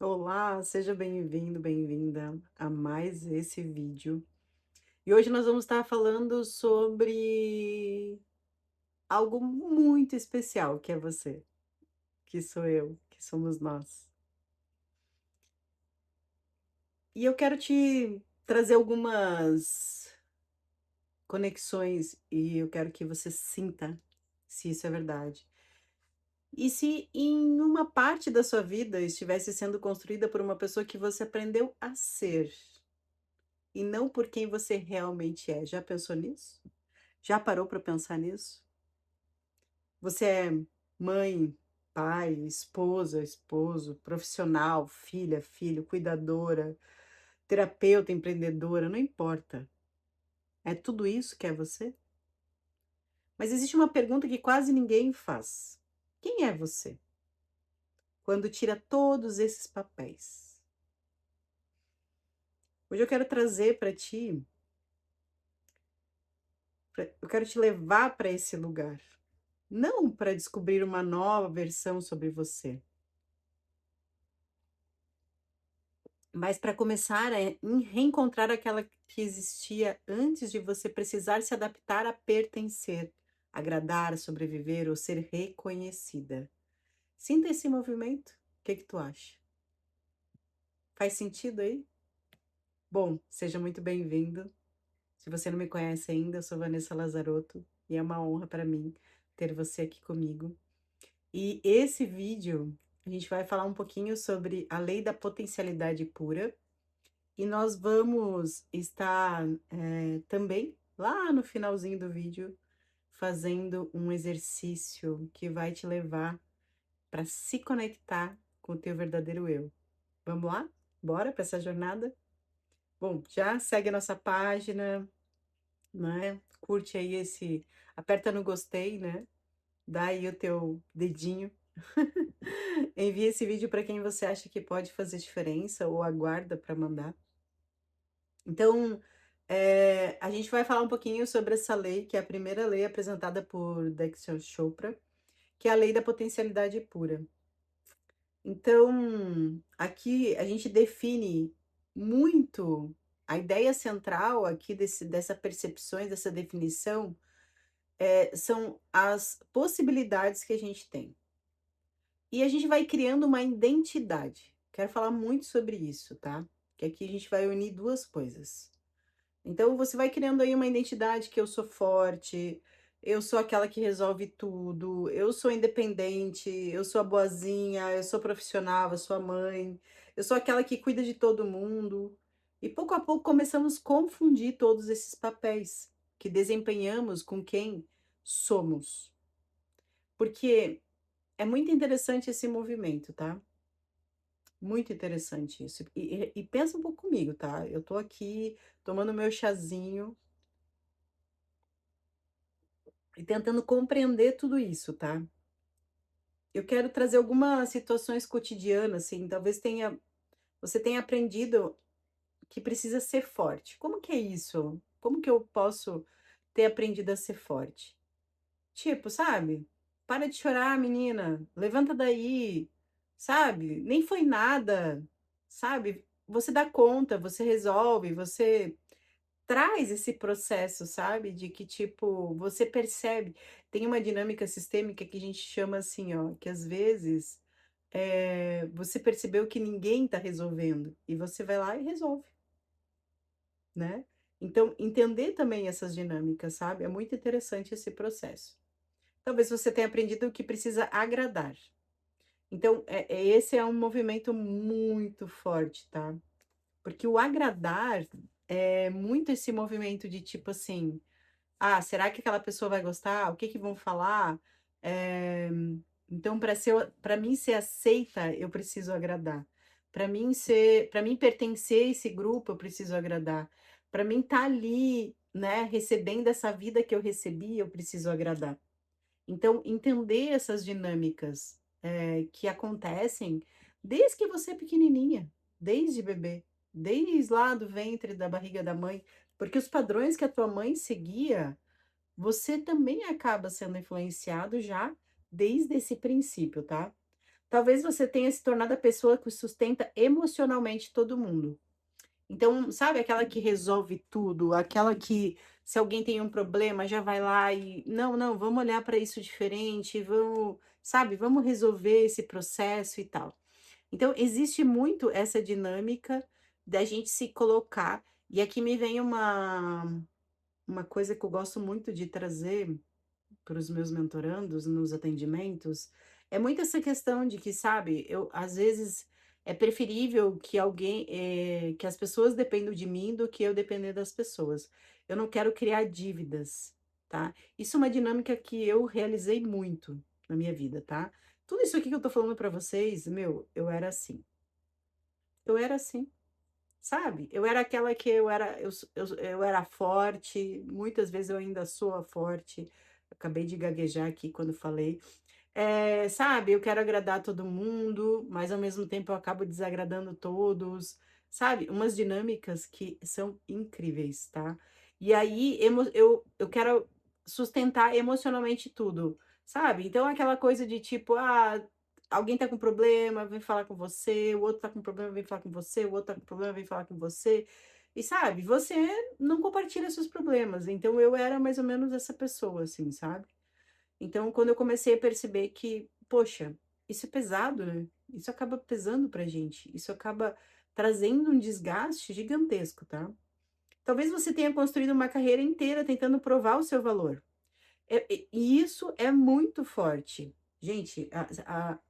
Olá, seja bem-vindo, bem-vinda a mais esse vídeo. E hoje nós vamos estar falando sobre algo muito especial, que é você, que sou eu, que somos nós. E eu quero te trazer algumas conexões e eu quero que você sinta se isso é verdade. E se em uma parte da sua vida estivesse sendo construída por uma pessoa que você aprendeu a ser. E não por quem você realmente é. Já pensou nisso? Já parou para pensar nisso? Você é mãe, pai, esposa, esposo, profissional, filha, filho, cuidadora, terapeuta, empreendedora, não importa. É tudo isso que é você? Mas existe uma pergunta que quase ninguém faz. Quem é você? Quando tira todos esses papéis. Hoje eu quero trazer para ti, eu quero te levar para esse lugar. Não para descobrir uma nova versão sobre você, mas para começar a reencontrar aquela que existia antes de você precisar se adaptar a pertencer, agradar, sobreviver ou ser reconhecida. Sinta esse movimento. O que que tu acha? Faz sentido aí? Bom, seja muito bem-vindo. Se você não me conhece ainda, eu sou Vanessa Lazarotto e é uma honra para mim ter você aqui comigo. E esse vídeo a gente vai falar um pouquinho sobre a lei da potencialidade pura. E nós vamos estar também lá no finalzinho do vídeo fazendo um exercício que vai te levar para se conectar com o teu verdadeiro eu. Vamos lá? Bora para essa jornada? Bom, já segue a nossa página, né? Curte aí aperta no gostei, né? Dá aí o teu dedinho. Envia esse vídeo para quem você acha que pode fazer diferença ou aguarda para mandar. Então, a gente vai falar um pouquinho sobre essa lei, que é a primeira lei apresentada por Dexter Chopra, que é a lei da potencialidade pura. Então, aqui a gente define muito a ideia central aqui dessa percepções, dessa definição, são as possibilidades que a gente tem. E a gente vai criando uma identidade. Quero falar muito sobre isso, tá? Que aqui a gente vai unir duas coisas. Então você vai criando aí uma identidade que eu sou forte, eu sou aquela que resolve tudo, eu sou independente, eu sou a boazinha, eu sou profissional, eu sou a mãe, eu sou aquela que cuida de todo mundo. E pouco a pouco começamos a confundir todos esses papéis que desempenhamos com quem somos. Porque é muito interessante esse movimento, tá? Muito interessante isso. E pensa um pouco comigo, tá? Eu tô aqui tomando meu chazinho e tentando compreender tudo isso, tá? Eu quero trazer algumas situações cotidianas, assim, você tenha aprendido que precisa ser forte. Como que é isso? Como que eu posso ter aprendido a ser forte? Tipo, sabe? Para de chorar, menina. Levanta daí. Sabe? Nem foi nada. Sabe? Você dá conta, você resolve, você traz esse processo, sabe, de que, tipo, você percebe tem uma dinâmica sistêmica que a gente chama assim, ó, que às vezes, você percebeu que ninguém tá resolvendo, e você vai lá e resolve, né. Então, entender também essas dinâmicas, sabe, é muito interessante esse processo. Talvez você tenha aprendido que precisa agradar. Então, esse é um movimento muito forte, tá. Porque o agradar é muito esse movimento de tipo assim: "Ah, será que aquela pessoa vai gostar? O que que vão falar?" Eh, então para mim ser aceita, eu preciso agradar. Para mim pertencer a esse grupo, eu preciso agradar. Para mim estar ali, né, recebendo essa vida que eu recebi, eu preciso agradar. Então entender essas dinâmicas, que acontecem desde que você é pequenininha, desde bebê, desde lá do ventre da barriga da mãe, porque os padrões que a tua mãe seguia você também acaba sendo influenciado já desde esse princípio, tá? talvez você tenha se tornado a pessoa que sustenta emocionalmente todo mundo. Então, sabe aquela que resolve tudo, aquela que se alguém tem um problema já vai lá e não, não, vamos olhar para isso diferente, vamos, sabe, vamos resolver esse processo e tal. Então, existe muito essa dinâmica da gente se colocar, e aqui me vem uma coisa que eu gosto muito de trazer para os meus mentorandos nos atendimentos, é muito essa questão de que, sabe, eu às vezes é preferível que alguém, que as pessoas dependam de mim do que eu depender das pessoas. Eu não quero criar dívidas, tá? Isso é uma dinâmica que eu realizei muito na minha vida, tá? Tudo isso aqui que eu tô falando para vocês, meu, eu era assim. Eu era assim. Sabe, eu era aquela que eu era forte, muitas vezes eu ainda sou a forte, acabei de gaguejar aqui quando falei. Sabe, eu quero agradar todo mundo, mas ao mesmo tempo eu acabo desagradando todos, sabe, umas dinâmicas que são incríveis, tá. E aí eu quero sustentar emocionalmente tudo, sabe. Então aquela coisa de tipo, alguém tá com problema, vem falar com você, o outro tá com problema, vem falar com você, o outro tá com problema, vem falar com você. E sabe, você não compartilha seus problemas, então eu era mais ou menos essa pessoa, assim, sabe. Então quando eu comecei a perceber que, poxa, isso é pesado, né, isso acaba pesando pra gente, isso acaba trazendo um desgaste gigantesco, tá. Talvez você tenha construído uma carreira inteira tentando provar o seu valor. E isso é muito forte. Gente,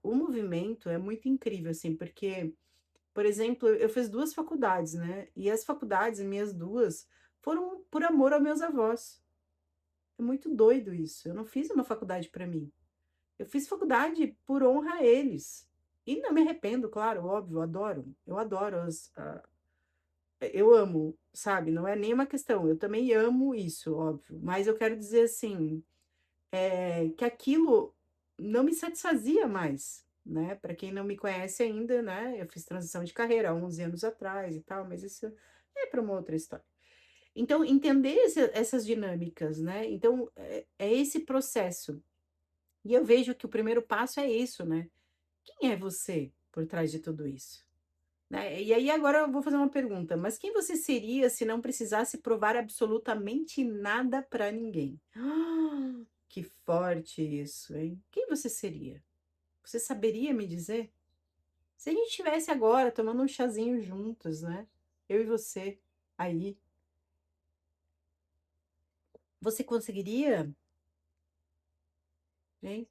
o movimento é muito incrível, assim, porque, por exemplo, eu fiz 2 faculdades, né, e as faculdades, minhas 2, foram por amor aos meus avós. É muito doido isso, eu não fiz uma faculdade para mim, eu fiz faculdade por honra a eles. E não me arrependo, claro, óbvio, eu adoro eu amo, sabe, não é nem uma questão, eu também amo isso, óbvio, mas eu quero dizer assim, que aquilo não me satisfazia mais, né. Para quem não me conhece ainda, né, eu fiz transição de carreira há 11 anos atrás e tal, mas isso é para uma outra história. Então entender essas dinâmicas, né, então é esse processo. E eu vejo que o primeiro passo é isso, né. Quem é você por trás de tudo isso? Né, e aí agora eu vou fazer uma pergunta, mas quem você seria se não precisasse provar absolutamente nada para ninguém? Que forte isso, hein. Quem você seria? Você saberia me dizer? Se a gente estivesse agora tomando um chazinho juntos, né, eu e você, aí, você conseguiria? Hein?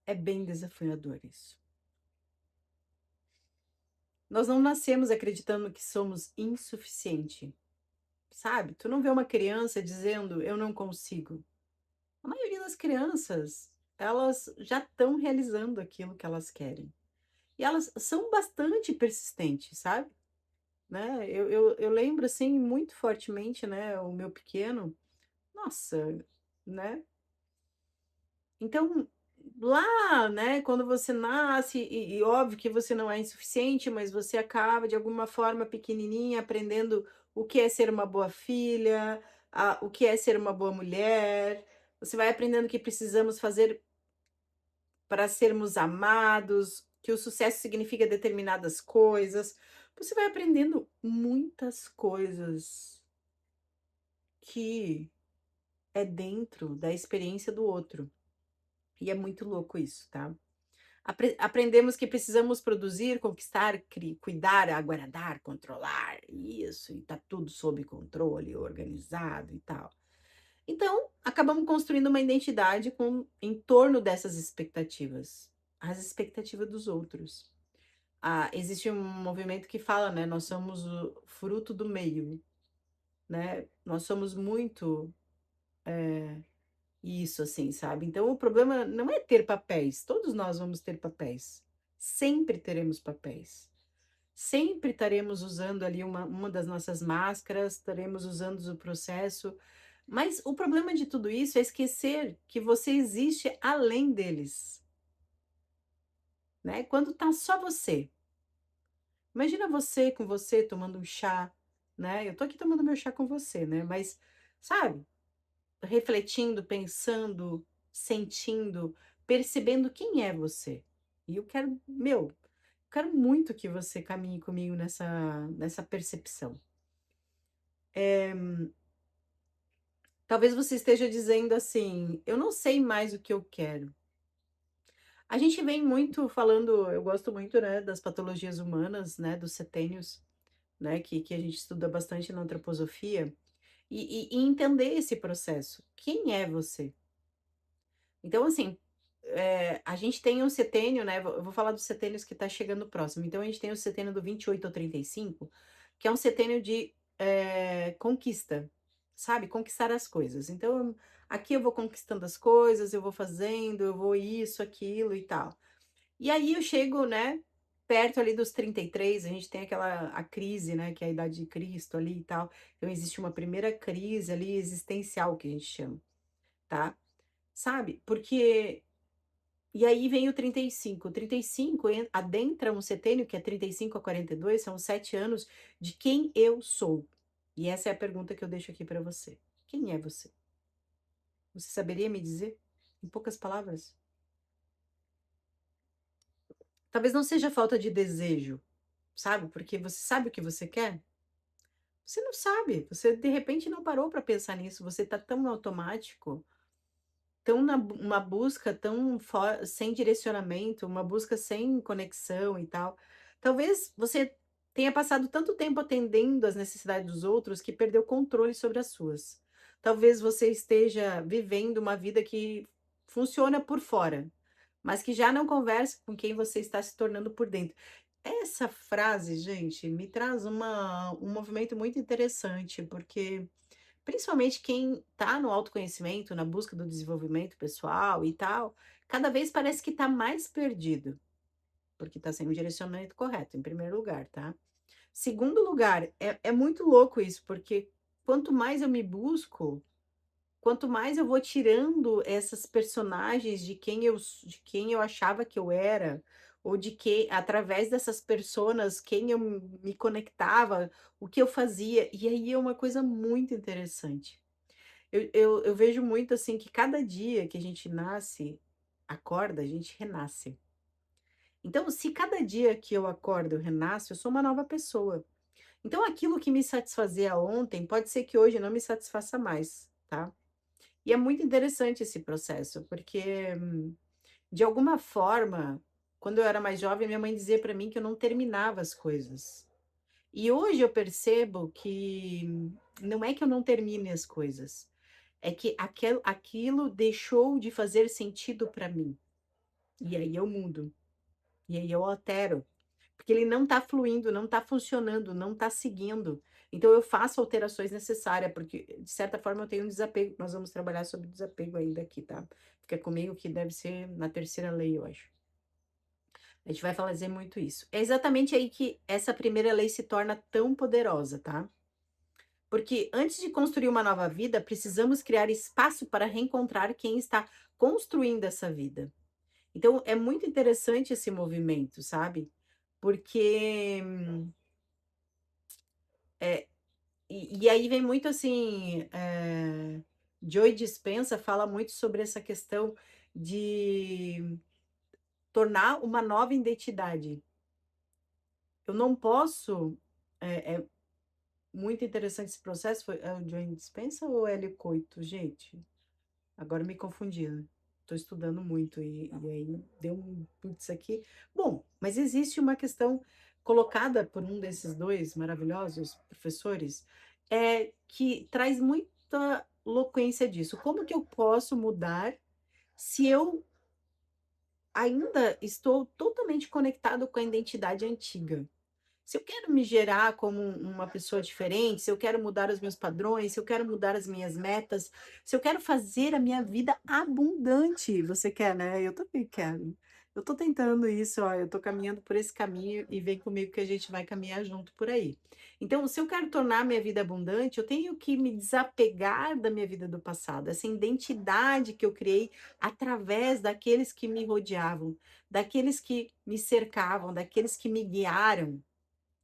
É bem desafiador isso. Nós não nascemos acreditando que somos insuficiente, sabe. Tu não vê uma criança dizendo: "Eu não consigo". A maioria das crianças, elas já estão realizando aquilo que elas querem. E elas são bastante persistentes, sabe, né. Eu lembro, assim, muito fortemente, né, o meu pequeno, nossa, né. Então, lá, né, quando você nasce e óbvio que você não é insuficiente, mas você acaba de alguma forma pequenininha aprendendo o que é ser uma boa filha, o que é ser uma boa mulher, você vai aprendendo o que precisamos fazer para sermos amados, que o sucesso significa determinadas coisas. Você vai aprendendo muitas coisas que é dentro da experiência do outro. E é muito louco isso, tá? Aprendemos que precisamos produzir, conquistar, cuidar, agradar, controlar, isso, e tá tudo sob controle, organizado e tal. Então, acabamos construindo uma identidade em torno dessas expectativas, as expectativas dos outros. Existe um movimento que fala, né? Nós somos o fruto do meio, né? Nós somos muito isso, assim, sabe? Então, o problema não é ter papéis, todos nós vamos ter papéis, sempre teremos papéis. Sempre estaremos usando ali uma das nossas máscaras, estaremos usando o processo, mas o problema de tudo isso é esquecer que você existe além deles, né? Quando tá só você. Imagina você com você tomando um chá, né? Eu tô aqui tomando meu chá com você, né? Mas, sabe, refletindo, pensando, sentindo, percebendo quem é você. E eu quero, meu, quero muito que você caminhe comigo nessa percepção. Talvez você esteja dizendo assim: eu não sei mais o que eu quero. A gente vem muito falando, eu gosto muito, né, das patologias humanas, né, dos setênios, né, que a gente estuda bastante na antroposofia, e entender esse processo. Quem é você? Então, assim, a gente tem um setênio, né? Eu vou falar dos setênios que está chegando próximo. Então, a gente tem o setênio do 28 ao 35, que é um setênio de conquista, sabe? Conquistar as coisas. Então, aqui eu vou conquistando as coisas, eu vou fazendo, eu vou isso, aquilo e tal. E aí eu chego, né? Perto ali dos 33, a gente tem a crise, né? Que é a idade de Cristo ali e tal. Então, existe uma primeira crise ali existencial que a gente chama, tá? Sabe? Porque e aí vem o 35. O 35 adentra um setênio, que é 35 a 42, são 7 anos de quem eu sou. E essa é a pergunta que eu deixo aqui para você. Quem é você? Você saberia me dizer? Em poucas palavras? Talvez não seja falta de desejo, sabe? Porque você sabe o que você quer? Você não sabe. Você de repente não parou para pensar nisso. Você tá tão no automático, tão uma busca tão sem direcionamento, uma busca sem conexão e tal. Talvez você tenha passado tanto tempo atendendo às necessidades dos outros que perdeu o controle sobre as suas. Talvez você esteja vivendo uma vida que funciona por fora, mas que já não conversa com quem você está se tornando por dentro. Essa frase, gente, me traz um movimento muito interessante, porque principalmente quem está no autoconhecimento, na busca do desenvolvimento pessoal e tal, cada vez parece que está mais perdido, porque está sem o direcionamento correto, em primeiro lugar, tá? Segundo lugar, é muito louco isso, porque quanto mais eu me busco, quanto mais eu vou tirando essas personagens de quem eu achava que eu era, ou de que, através dessas personas, quem eu me conectava, o que eu fazia, e aí é uma coisa muito interessante. Eu vejo muito assim que cada dia que a gente nasce, acorda, a gente renasce. Então, se cada dia que eu acordo eu renasço, eu sou uma nova pessoa. Então, aquilo que me satisfazia ontem, pode ser que hoje não me satisfaça mais, tá? E é muito interessante esse processo, porque, de alguma forma, quando eu era mais jovem, minha mãe dizia para mim que eu não terminava as coisas. E hoje eu percebo que não é que eu não termine as coisas, é que aquilo deixou de fazer sentido para mim. E aí eu mudo, e aí eu altero, porque ele não está fluindo, não está funcionando, não está seguindo. Então eu faço alterações necessárias, porque de certa forma eu tenho um desapego. Nós vamos trabalhar sobre desapego ainda aqui, tá? Fica comigo que deve ser na terceira lei, eu acho. A gente vai fazer muito isso. É exatamente aí que essa primeira lei se torna tão poderosa, tá? Porque antes de construir uma nova vida, precisamos criar espaço para reencontrar quem está construindo essa vida. Então, é muito interessante esse movimento, sabe? Porque. E aí vem muito assim. Joy Dispenza fala muito sobre essa questão de tornar uma nova identidade. Eu não posso. É muito interessante esse processo. É o Joy Dispenza ou Hélio Coito, gente? Agora me confundi, né? Tô estudando muito e aí deu um putz aqui. Bom, mas existe uma questão colocada por um desses dois maravilhosos professores, que traz muita eloquência disso. Como que eu posso mudar se eu ainda estou totalmente conectado com a identidade antiga? Se eu quero me gerar como uma pessoa diferente, se eu quero mudar os meus padrões, se eu quero mudar as minhas metas, se eu quero fazer a minha vida abundante, você quer, né? Eu também quero. Eu tô tentando isso, ó, eu tô caminhando por esse caminho e vem comigo que a gente vai caminhar junto por aí. Então, se eu quero tornar a minha vida abundante, eu tenho que me desapegar da minha vida do passado, essa identidade que eu criei através daqueles que me rodeavam, daqueles que me cercavam, daqueles que me guiaram.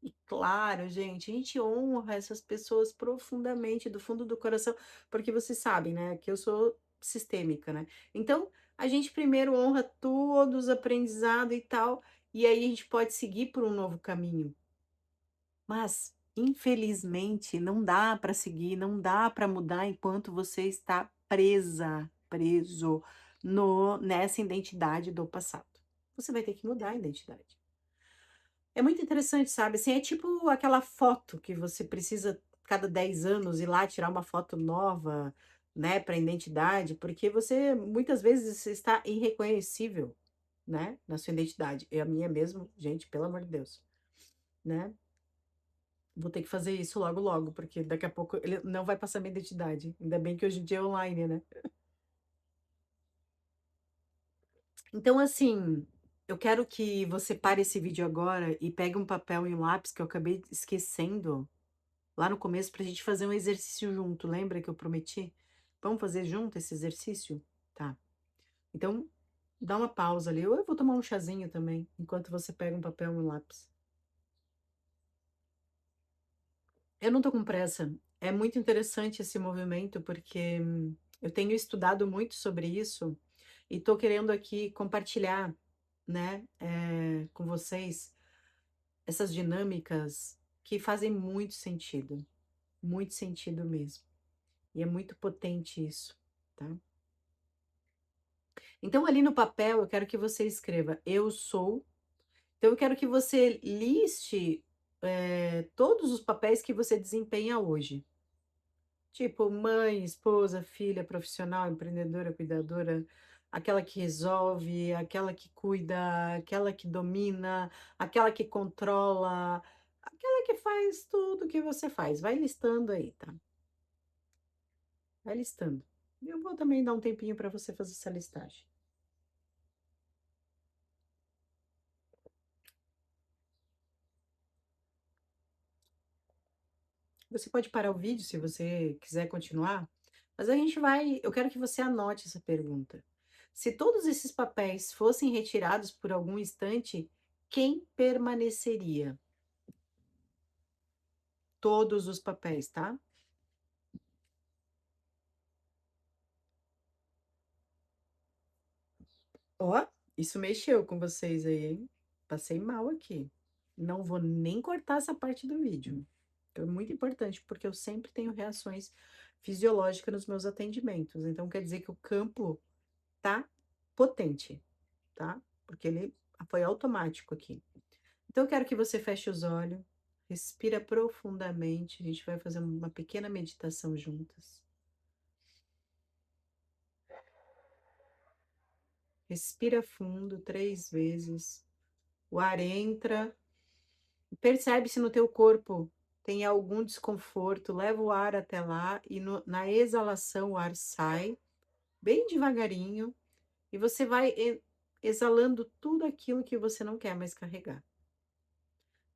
E claro, gente, a gente honra essas pessoas profundamente, do fundo do coração, porque vocês sabem, né, que eu sou sistêmica, né. Então, a gente primeiro honra todos os aprendizado e tal, e aí a gente pode seguir por um novo caminho. Mas, infelizmente, não dá para seguir, não dá para mudar enquanto você está preso no nessa identidade do passado. Você vai ter que mudar a identidade. É muito interessante, sabe, assim, é tipo aquela foto que você precisa cada 10 anos ir lá tirar uma foto nova, né, para identidade, porque você muitas vezes você está irreconhecível, né, na sua identidade. E a minha mesmo, gente, pelo amor de Deus, né. Vou ter que fazer isso logo, logo, porque daqui a pouco ele não vai passar minha identidade. Ainda bem que hoje em dia é online, né. Então, assim, eu quero que você pare esse vídeo agora e pegue um papel e um lápis que eu acabei esquecendo lá no começo pra gente fazer um exercício junto, lembra que eu prometi? Vamos fazer junto esse exercício? Tá. Então, dá uma pausa ali, ou eu vou tomar um chazinho também, enquanto você pega um papel e um lápis. Eu não tô com pressa. É muito interessante esse movimento, porque eu tenho estudado muito sobre isso e tô querendo aqui compartilhar, né, com vocês essas dinâmicas que fazem muito sentido mesmo. E é muito potente isso, tá? Então, ali no papel, eu quero que você escreva: "Eu sou". Então, eu quero que você liste, todos os papéis que você desempenha hoje. Tipo, mãe, esposa, filha, profissional, empreendedora, cuidadora, aquela que resolve, aquela que cuida, aquela que domina, aquela que controla, aquela que faz tudo que você faz. Vai listando aí, tá? Vai listando. Eu vou também dar um tempinho para você fazer essa listagem. Você pode parar o vídeo se você quiser continuar, mas a gente vai. Eu quero que você anote essa pergunta. Se todos esses papéis fossem retirados por algum instante, quem permaneceria? Todos os papéis, tá? Ó, isso mexeu com vocês aí, hein? Passei mal aqui. Não vou nem cortar essa parte do vídeo. Então, é muito importante, porque eu sempre tenho reações fisiológicas nos meus atendimentos. Então, quer dizer que o campo tá potente, tá? Porque ele foi automático aqui. Então, eu quero que você feche os olhos, respira profundamente. A gente vai fazer uma pequena meditação juntas. Respira fundo 3 vezes. O ar entra. Percebe se no teu corpo tem algum desconforto. Leva o ar até lá e na exalação o ar sai bem devagarinho e você vai exalando tudo aquilo que você não quer mais carregar.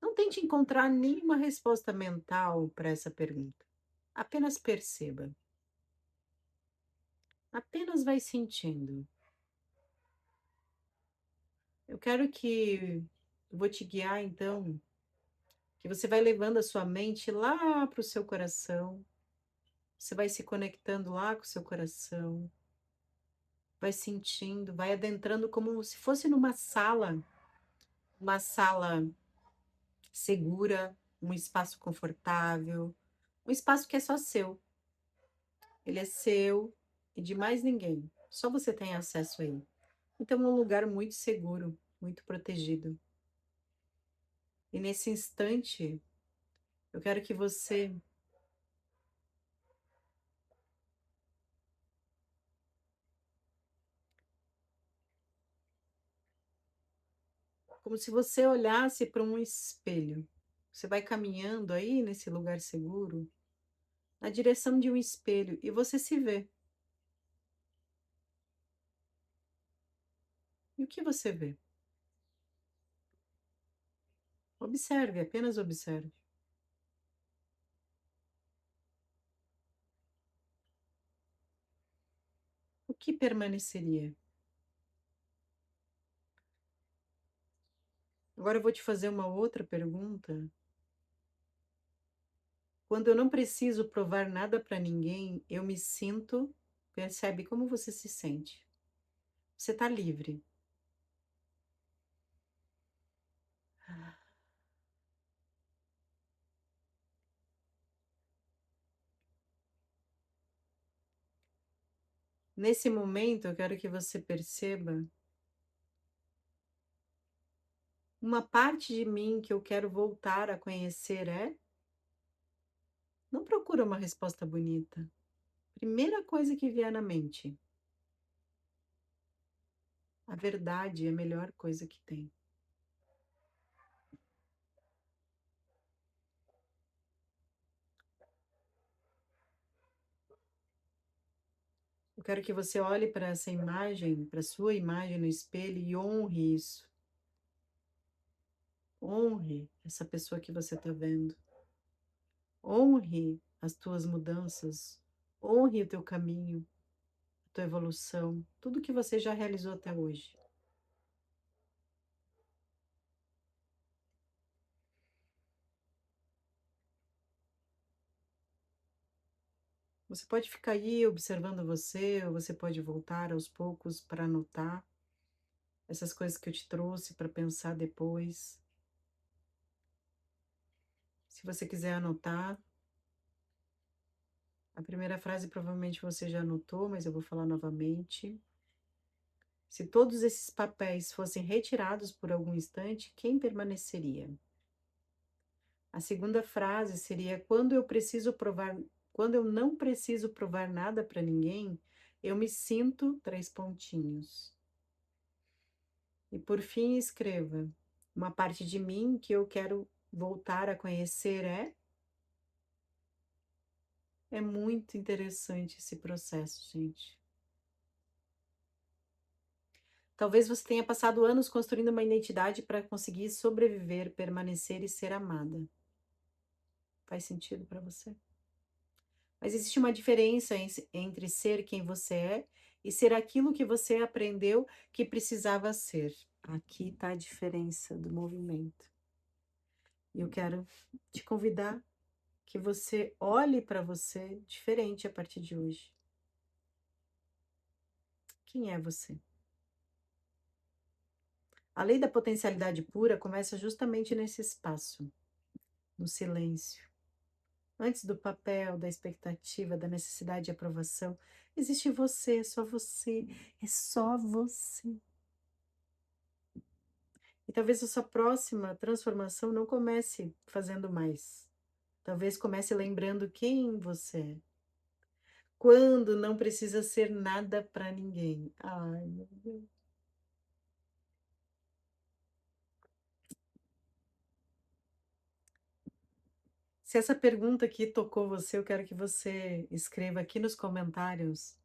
Não tente encontrar nenhuma resposta mental para essa pergunta. Apenas perceba. Apenas vai sentindo. Eu quero que vou te guiar então, que você vai levando a sua mente lá para o seu coração. Você vai se conectando lá com o seu coração, vai sentindo, vai adentrando como se fosse numa sala, uma sala segura, um espaço confortável, um espaço que é só seu. Ele é seu e de mais ninguém. Só você tem acesso a ele. Então é um lugar muito seguro, muito protegido. E nesse instante, eu quero que você, como se você olhasse para um espelho. Você vai caminhando aí nesse lugar seguro, na direção de um espelho, e você se vê. E o que você vê? Observe, apenas observe. O que permaneceria? Agora eu vou te fazer uma outra pergunta. Quando eu não preciso provar nada para ninguém, eu me sinto. Percebe como você se sente? Você está livre. Nesse momento, eu quero que você perceba uma parte de mim que eu quero voltar a conhecer é. Não procura uma resposta bonita. Primeira coisa que vier na mente. A verdade é a melhor coisa que tem. Eu quero que você olhe para essa imagem, para sua imagem no espelho e honre isso. Honre essa pessoa que você está vendo. Honre as tuas mudanças. Honre o teu caminho, a tua evolução, tudo que você já realizou até hoje. Você pode ficar aí observando você, ou você pode voltar aos poucos para anotar essas coisas que eu te trouxe para pensar depois. Se você quiser anotar, a primeira frase provavelmente você já anotou, mas eu vou falar novamente. Se todos esses papéis fossem retirados por algum instante, quem permaneceria? A segunda frase seria: quando eu não preciso provar nada para ninguém, eu me sinto três pontinhos. E por fim, escreva: uma parte de mim que eu quero voltar a conhecer é. É muito interessante esse processo, gente. Talvez você tenha passado anos construindo uma identidade para conseguir sobreviver, permanecer e ser amada. Faz sentido para você? Mas existe uma diferença entre ser quem você é e ser aquilo que você aprendeu que precisava ser. Aqui está a diferença do movimento. E eu quero te convidar que você olhe para você diferente a partir de hoje. Quem é você? A lei da potencialidade pura começa justamente nesse espaço, no silêncio. Antes do papel, da expectativa, da necessidade de aprovação, existe você, só você, é só você. E talvez a sua próxima transformação não comece fazendo mais. Talvez comece lembrando quem você é. Quando não precisa ser nada para ninguém. Ai, meu Deus. Se essa pergunta aqui tocou você, eu quero que você escreva aqui nos comentários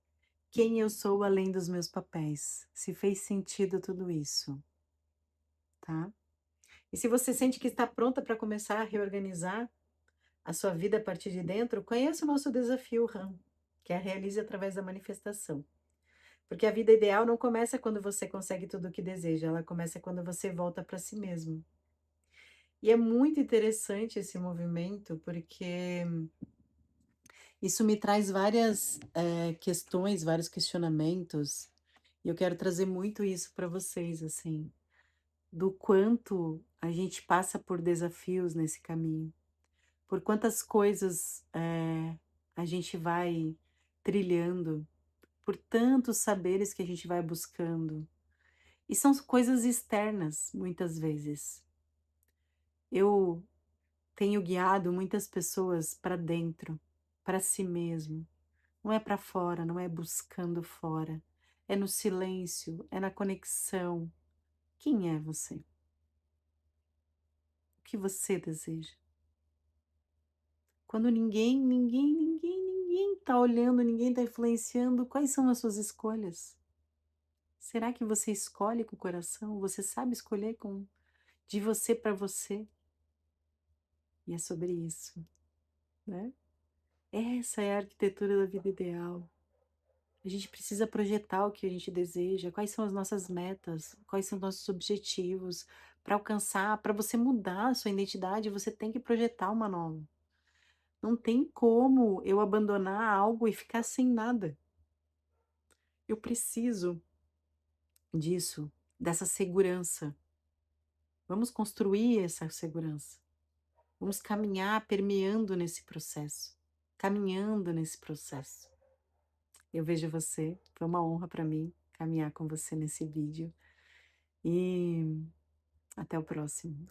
quem eu sou além dos meus papéis. Se fez sentido tudo isso, tá? E se você sente que está pronta para começar a reorganizar a sua vida a partir de dentro, conheça o nosso desafio RAM, que é a Realize através da manifestação. Porque a vida ideal não começa quando você consegue tudo o que deseja, ela começa quando você volta para si mesmo. E é muito interessante esse movimento, porque isso me traz várias questões, vários questionamentos, e eu quero trazer muito isso para vocês, assim, do quanto a gente passa por desafios nesse caminho, por quantas coisas a gente vai trilhando, por tantos saberes que a gente vai buscando. E são coisas externas, muitas vezes. Eu tenho guiado muitas pessoas para dentro, para si mesmo. Não é para fora, não é buscando fora. É no silêncio, é na conexão. Quem é você? O que você deseja? Quando ninguém está olhando, ninguém está influenciando, quais são as suas escolhas? Será que você escolhe com o coração? Você sabe escolher de você para você? E é sobre isso, né? Essa é a arquitetura da vida ideal. A gente precisa projetar o que a gente deseja, quais são as nossas metas, quais são os nossos objetivos para alcançar, para você mudar a sua identidade, você tem que projetar uma nova. Não tem como eu abandonar algo e ficar sem nada. Eu preciso disso, dessa segurança. Vamos construir essa segurança. Vamos caminhar permeando nesse processo, caminhando nesse processo. Eu vejo você, foi uma honra para mim caminhar com você nesse vídeo e até o próximo.